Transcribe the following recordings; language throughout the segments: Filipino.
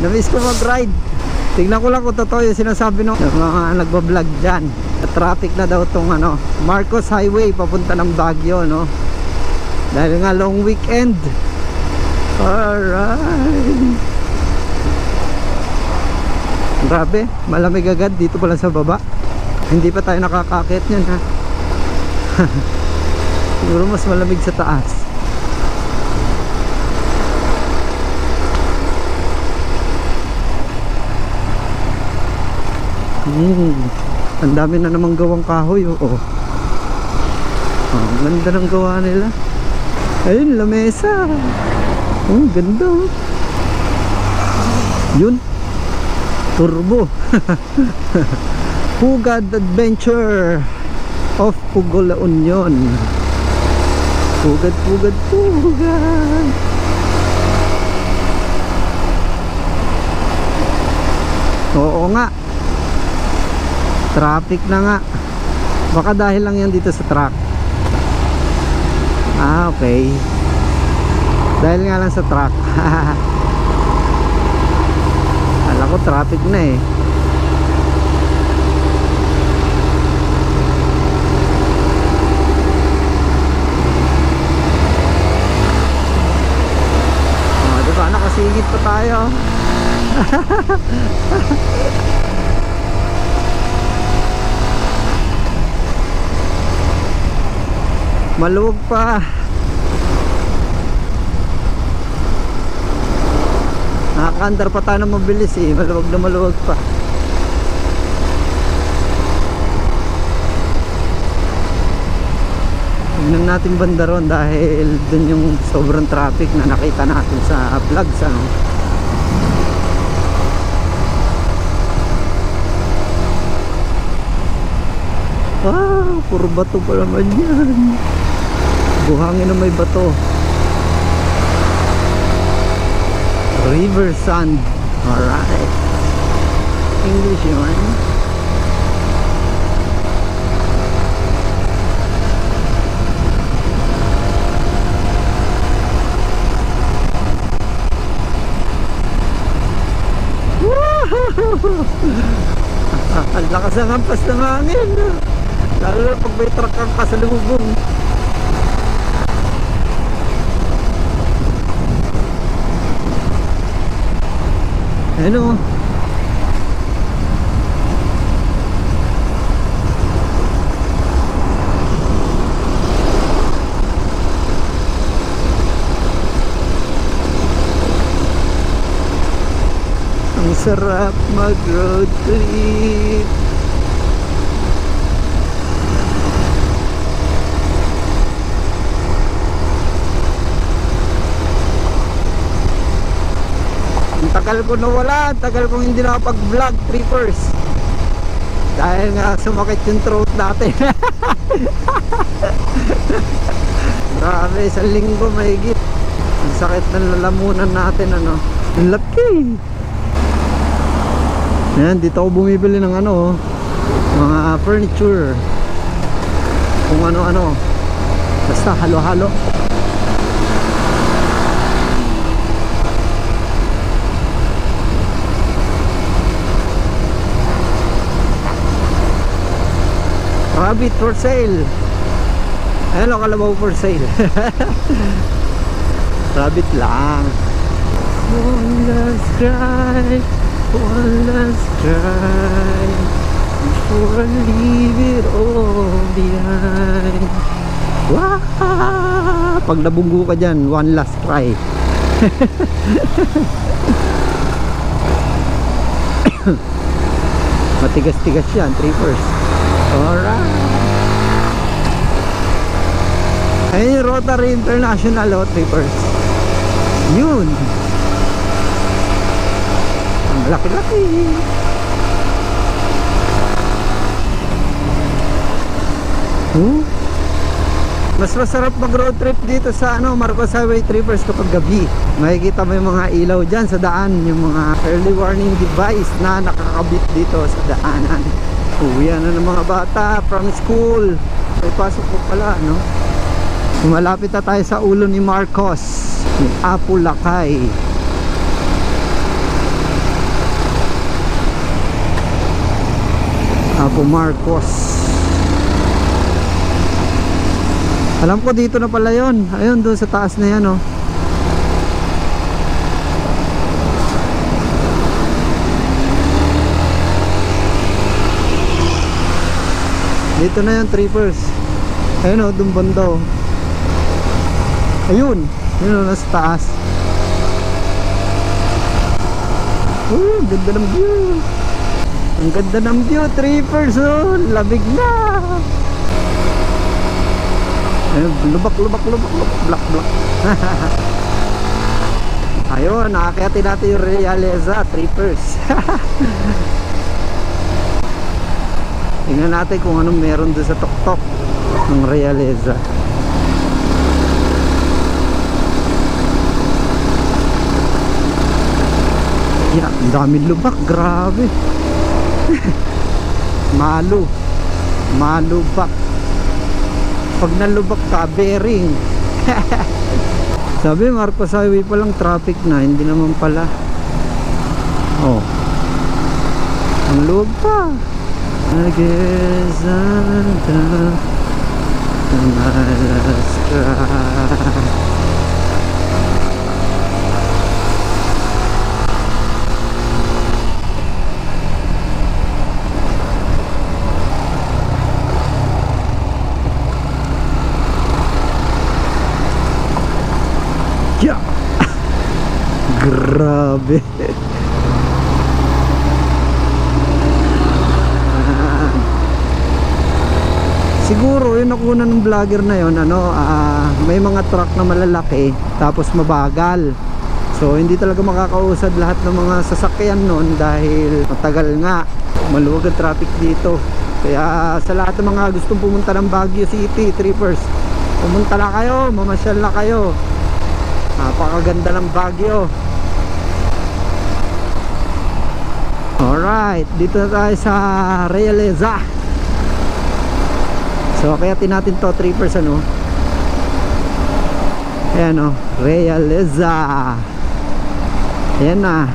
Na-miss ko mag-ride. Tignan ko lang kung totoo yung sinasabi ng mga nagbablog dyan. Traffic na daw tong ano, Marcos Highway papunta ng Baguio, no? Dahil nga long weekend. Alright. Grabe, malamig agad dito pala sa baba. Hindi pa tayo nakakakit yan, ha. Siguro mas malamig sa taas. Ang dami na namang gawang kahoy, oh. Ang ganda ng gawa nila. Ayun, lamesa. Oh, ganda. Yun, turbo. Pugad Adventure of Pugo La Union. Pugad. Oo nga, traffic na nga. Baka dahil lang yan dito sa truck. Ah, okay. Dahil nga lang sa truck. Alam ko traffic na eh. Oh, diba nakasingit pa tayo. Maluwag pa. Nakakaandar pa tayo ng mabilis eh. Maluwag na maluwag pa. Tignan natin banda ron dahil dun yung sobrang traffic na nakita natin sa vlogs, ano. Ah, puro bato pa naman yan. Buhangin na may bato. River sand. Alright. English yun. Ang lakas ng hampas ng hangin. Lalo na pag may truck kang kasalubong. Ano? Ang sarap mag-road trip. Tagal ko nawala, tagal kong hindi nakapag-vlog, trippers. Dahil nga sumakit yung throat natin. Grabe, isang linggo mahigit. Ang sakit ng lalamunan natin, ano. Ang laki. Ayan, dito ako bumibili ng ano, mga furniture. Kung ano-ano. Basta halo-halo. Rabbit for sale. Ayan o, kalabaw for sale. Rabbit lang. One last cry, one last cry, before I leave it all behind. Wow! Pag nabunggo ka dyan, one last cry. Matigas-tigas yan, trippers. Alright. Ayun yung Rotary International, oh, trippers. Yun. Ang laki-laki. Mas masarap mag road trip dito sa ano, Marcos Highway, trippers, kapag gabi. Makikita mo yung mga ilaw dyan sa daan, yung mga early warning device na nakakabit dito sa daanan. Uwian na ng mga bata from school. May pasok po pala, no? Malapit na tayo sa ulo ni Marcos, yung Apulacay. Apo Marcos. Alam ko dito na pala yun. Ayun, doon sa taas na yan, oh. Dito na yung trippers. Ayun, oh, doon banda, oh. Ayun, yun, oh, nasa taas. Oh, ganda ng view. Ang ganda ng view, trippers, oh. Labig na. Ayun, lubak, black. Ayun, nakakyatin natin yung Realeza, trippers. Tingnan natin kung anong meron doon sa tuktok ng Realeza. Yeah, ang daming lubak, grabe. Malubak. Pag nalubak ka, bearing. Sabi, Marcos Highway pa lang traffic na, hindi naman pala. Oh, ang lubak pa. Nag-isanda ng Alaska. Yeah. Grabe. Siguro yung nakuha ng vlogger na yon, may mga truck na malalaki tapos mabagal. So hindi talaga makakausad lahat ng mga sasakyan nun dahil matagal nga. Maluwag ang traffic dito. Kaya sa lahat ng mga gustong pumunta ng Baguio City, trippers, pumunta na kayo, mamasyal na kayo. Napakaganda ng Baguio. Alright, dito na tayo sa Realeza. So kayatin natin to, trippers, ano. Ayan, oh, Realeza. Ayan na.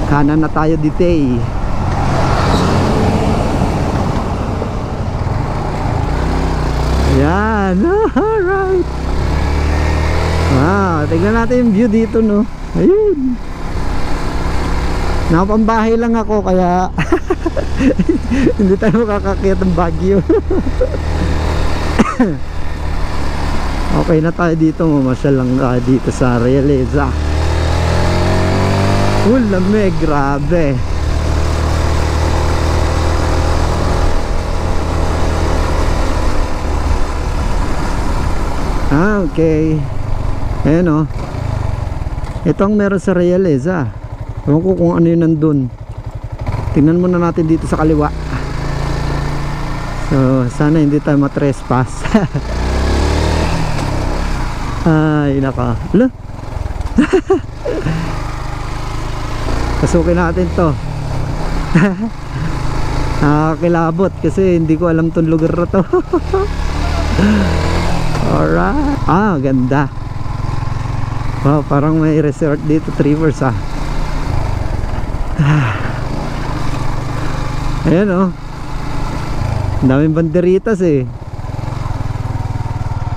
Kanan na tayo dito, eh. Ayan. Alright. Wow, tignan natin yung view dito, no. Ayun. Nakapambahay lang ako kaya hindi tayo makakakyat ng Baguio. Okay na tayo dito, mamasyal lang tayo dito sa Realeza. Lamig, grabe. Okay. Ayan, oh. Ito ang meron sa Realeza. Ewan ko kung ano yun nandun. Tingnan muna natin dito sa kaliwa. So sana hindi tayo matrespass. Ay naka. Hala. Pasukin natin to. Nakakilabot kasi hindi ko alam tong lugar na to. Alright. Ganda. Wow, parang may resort dito, trippers, Ayan, oh. Ang daming banderitas, eh.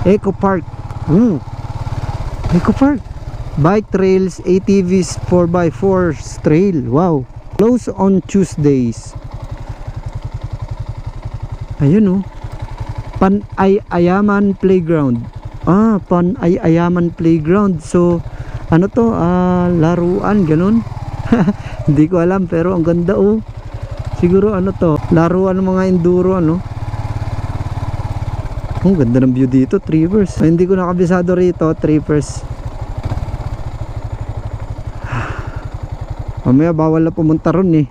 Eco Park. Eco Park. Bike trails, ATVs, 4x4 trail. Wow. Close on Tuesdays. Ayun, oh. Pan-Ayaman Playground. Pan-Ayaman Playground. So ano to, laruan, ganun. Hindi ko alam, pero ang ganda, oh. Siguro ano to, laruan ng mga enduro, ano. Ang ganda ng view dito, trippers. Hindi ko nakabisado rito, trippers. Mamaya bawal na pumunta ron, eh.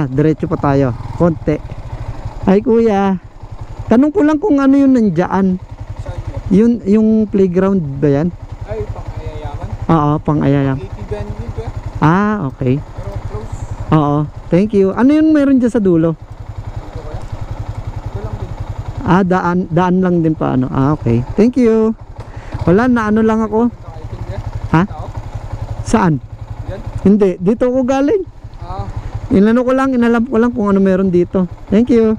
Diretso pa tayo, konti. Ay kuya, tanong ko lang kung ano yung nandyan. Yung playground ba yan? Ay, pang-ayayaman? Oo, pang-ayayaman. Okay. Pero close. Oo, thank you. Ano yung meron dyan sa dulo? Dito kaya? Ito lang din. Daan lang din pa, ano. Okay, thank you. Wala na, ano lang ako. Nakaitin ka? Ha? Tao? Saan? Yan? Hindi, dito ako galing. Inalam ko lang kung ano meron dito. Thank you.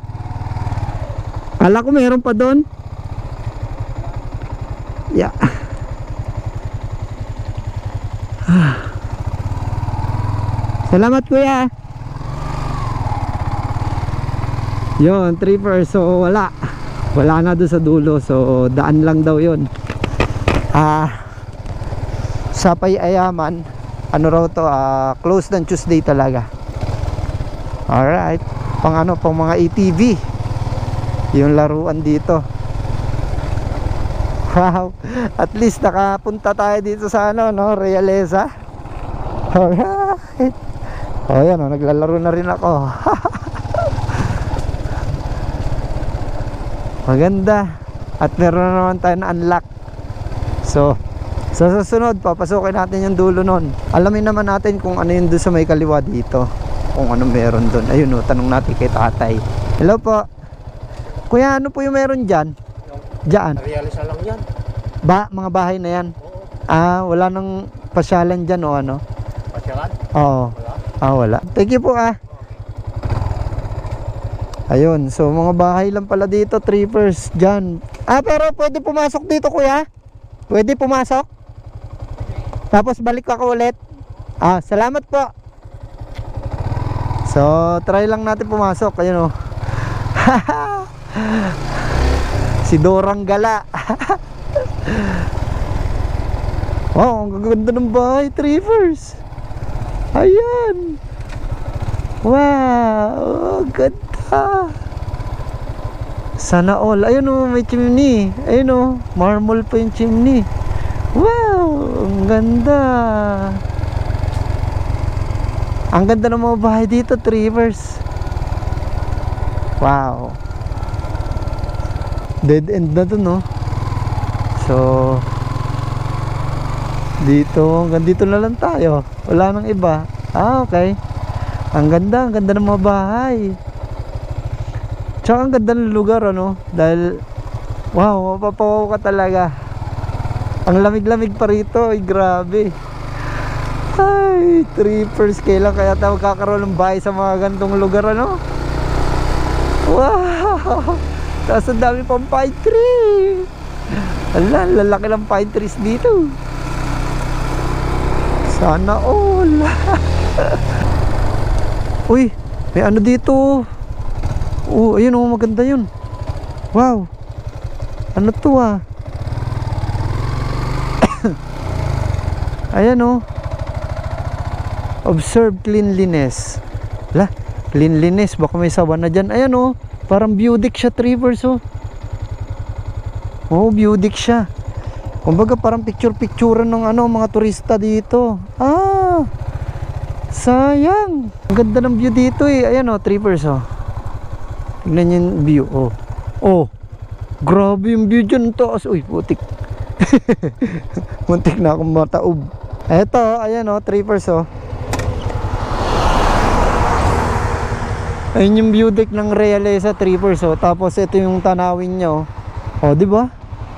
Kala ko meron pa doon. Yeah. Salamat kuya. Yun, tripper. So wala na doon sa dulo. So daan lang daw yun. Sa Payayaman, ano raw to, closed ng Tuesday talaga. Alright, pang mga ATV yung laruan dito. Wow, at least nakapunta tayo dito sa Realeza. Alright. Oh yan, naglalaro na rin ako. Maganda. At meron na naman tayo na unlock. So sa susunod, papasukin natin yung dulo nun. Alamin naman natin kung ano yun doon sa may kaliwa dito. Kung ano meron doon. Ayun o, tanong natin kay tatay. Hello po. Kuya, ano po yung meron dyan? Diyan? Realisa lang yan. Mga bahay na yan? Oo. Wala nang pasyalan dyan o ano? Pasyalan? Oo. Wala? Wala. Thank you po Ayun, so mga bahay lang pala dito, trippers dyan. Pero pwede pumasok dito kuya? Pwede pumasok? Tapos balik ako ulit? Salamat po. So, try lang natin pumasok. Ayun o. Si Dorang Gala. Wow, ang gaganda ng bahay, trippers. Ayan. Wow, ganda. Sana all. Ayun o, may chimney. Ayun o, marble pa yung chimney. Wow, ang ganda. Ang ganda ng mga bahay dito, trippers. Wow. Dead end na dun, no? So dito, hanggang dito na lang tayo. Wala nang iba. Okay. Ang ganda ng mga bahay. Tsaka ang ganda ng lugar, ano? Dahil wow, mapapawaw ka talaga. Ang lamig-lamig pa rito. Ay, grabe. Ay, trippers. Kailan kaya tayo magkakaroon ng bahay sa mga gantong lugar, ano? Wow. Tapos ang dami pang pine tree. Ala, lalaki ng pine trees dito. Sana all. Uy, may ano dito. Ayun o, maganda yun. Wow. Ano to Ayan o. Observe cleanliness. Cleanliness, baka may sawa na dyan. Ayan o, parang view deck siya, trippers o. View deck siya. Kumbaga parang picture-picturean ng mga turista dito. Sayang. Ang ganda ng view dito Ayan o, trippers o. Tignan yung view grabe yung view dyan taas. Uy, putik. Muntik na akong mataob. Eto, ayan o, trippers o. Ayun yung view deck ng Realeza, trippers o. Tapos ito yung tanawin niya o. Di ba?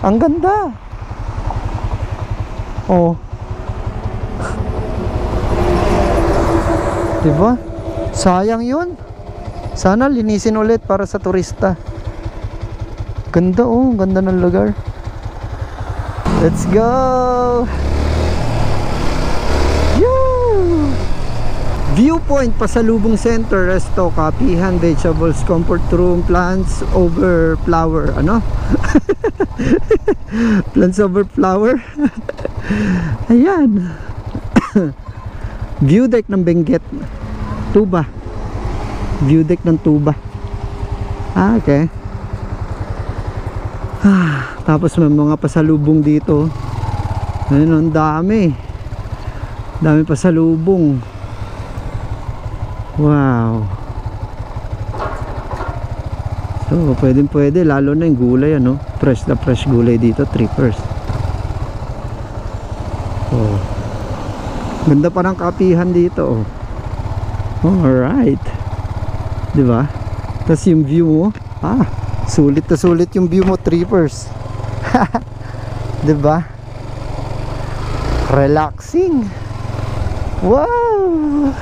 Ang ganda. Di ba? Sayang yun. Sana linisin ulit para sa turista. Ganda ganda ng lugar. Let's go. Viewpoint, Pasalubong Center, Resto, Kapihan, Vegetables, Comfort Room, Plants over Flower. Plants over Flower. Ayan. View deck ng Benguet, Tuba. View deck ng Tuba. Okay. Tapos may mga pasalubong dito. Ayun, ang dami pasalubong. Wow. So pwede lalo na yung gulay, fresh na fresh gulay dito, trippers. Ganda pa ng kapihan dito. Alright. Diba? Tapos yung view mo, sulit na sulit yung view mo, trippers. Diba? Relaxing. Wow.